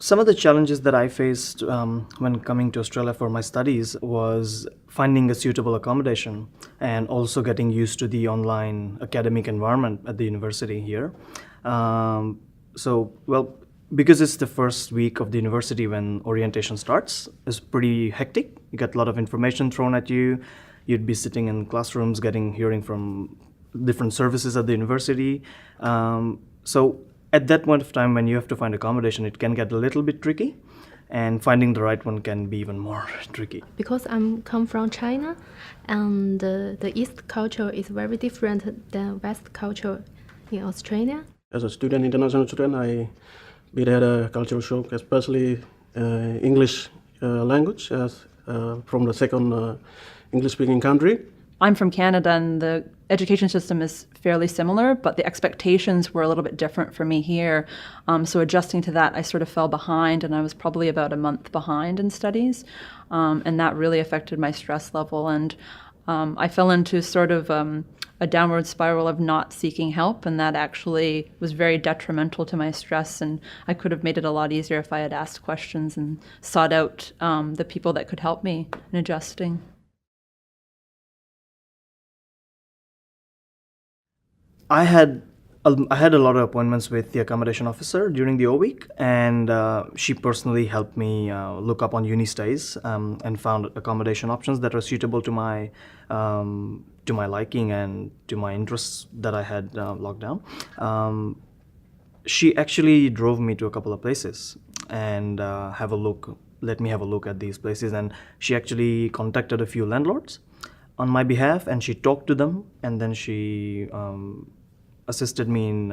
Some of the challenges that I faced when coming to Australia for my studies was finding a suitable accommodation and also getting used to the online academic environment at the university here. Well, because it's the first week of the university when orientation starts, it's pretty hectic. You get a lot of information thrown at you. You'd be sitting in classrooms, hearing from different services at the university. So at that point of time, when you have to find accommodation, it can get a little bit tricky, and finding the right one can be even more tricky. Because I'm come from China, and the East culture is very different than West culture in Australia. As a student, international student, I had a cultural shock, especially English language from the second English-speaking country. I'm from Canada, and the education system is fairly similar, but the expectations were a little bit different for me here. So adjusting to that, I sort of fell behind, and I was probably about a month behind in studies, and that really affected my stress level. And I fell into sort of a downward spiral of not seeking help, and that actually was very detrimental to my stress, and I could have made it a lot easier if I had asked questions and sought out the people that could help me in adjusting. I had a lot of appointments with the accommodation officer during the O week, and she personally helped me look up on Unistays and found accommodation options that are suitable to my liking and to my interests that I had locked down. She actually drove me to a couple of places and let me have a look at these places, and she actually contacted a few landlords on my behalf, and she talked to them, and then she assisted me in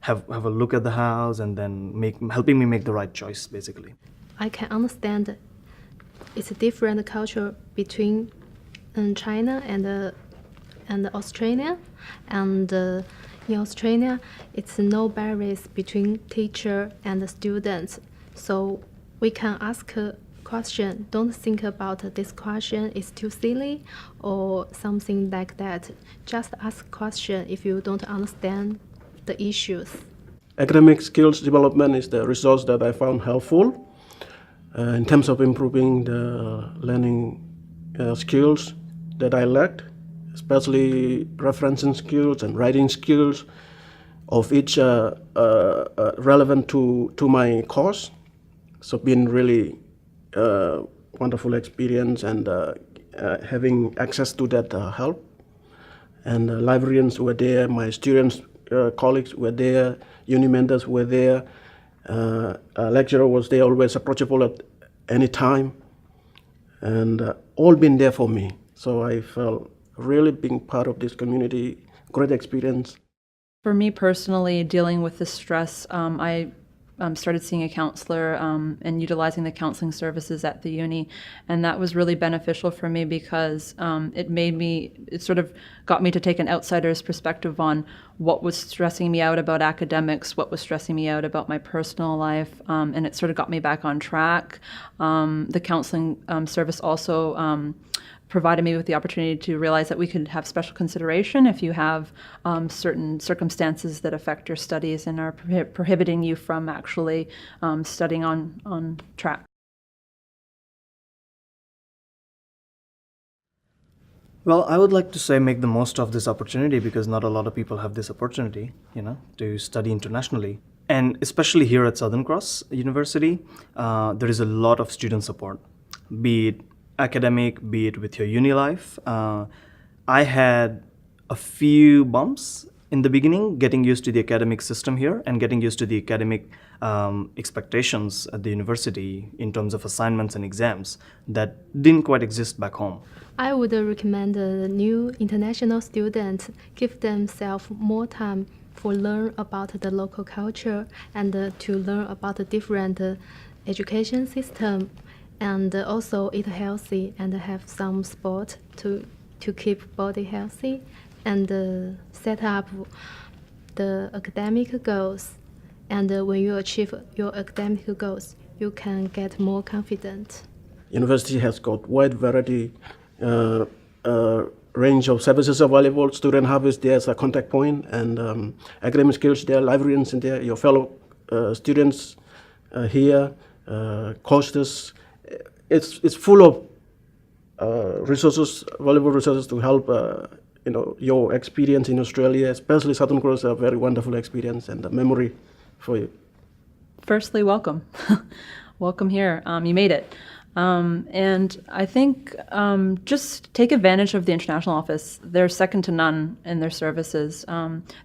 have a look at the house, and then helping me make the right choice, basically. I can understand it's a different culture between China and Australia, and in Australia it's no barriers between teacher and the students, so we can ask question. Don't think about this question is too silly or something like that. Just ask question if you don't understand the issues. Academic skills development is the resource that I found helpful in terms of improving the learning skills that I lacked, especially referencing skills and writing skills of each relevant to my course. So been really wonderful experience, and having access to that help. And librarians were there, my students, colleagues were there, uni mentors were there, lecturer was there, always approachable at any time, and all been there for me. So I felt really being part of this community, great experience. For me personally, dealing with the stress, I started seeing a counselor and utilizing the counseling services at the uni, and that was really beneficial for me because it sort of got me to take an outsider's perspective on what was stressing me out about academics, what was stressing me out about my personal life, and it sort of got me back on track. The counseling service also provided me with the opportunity to realize that we could have special consideration if you have certain circumstances that affect your studies and are prohibiting you from actually studying on track. Well, I would like to say make the most of this opportunity, because not a lot of people have this opportunity, to study internationally. And especially here at Southern Cross University, there is a lot of student support, be it academic, be it with your uni life. I had a few bumps in the beginning, getting used to the academic system here and getting used to the academic expectations at the university in terms of assignments and exams that didn't quite exist back home. I would recommend new international students give themselves more time for learn about the local culture and to learn about the different education system, and also eat healthy and have some sport to keep body healthy, and set up the academic goals. And when you achieve your academic goals, you can get more confident. University has got wide variety range of services available. Student hub is there as a contact point, and academic skills there, librarians in there, your fellow students here, courses. It's full of resources, valuable resources to help your experience in Australia, especially Southern Cross, a very wonderful experience and a memory for you. Firstly, welcome. Welcome here. You made it. And I think just take advantage of the International Office. They're second to none in their services.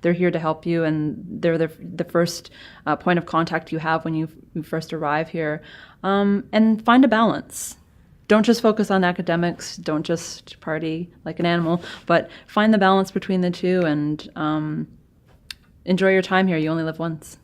They're here to help you, and they're the first point of contact you have when you first arrive here. And find a balance. Don't just focus on academics. Don't just party like an animal, but find the balance between the two and enjoy your time here. You only live once.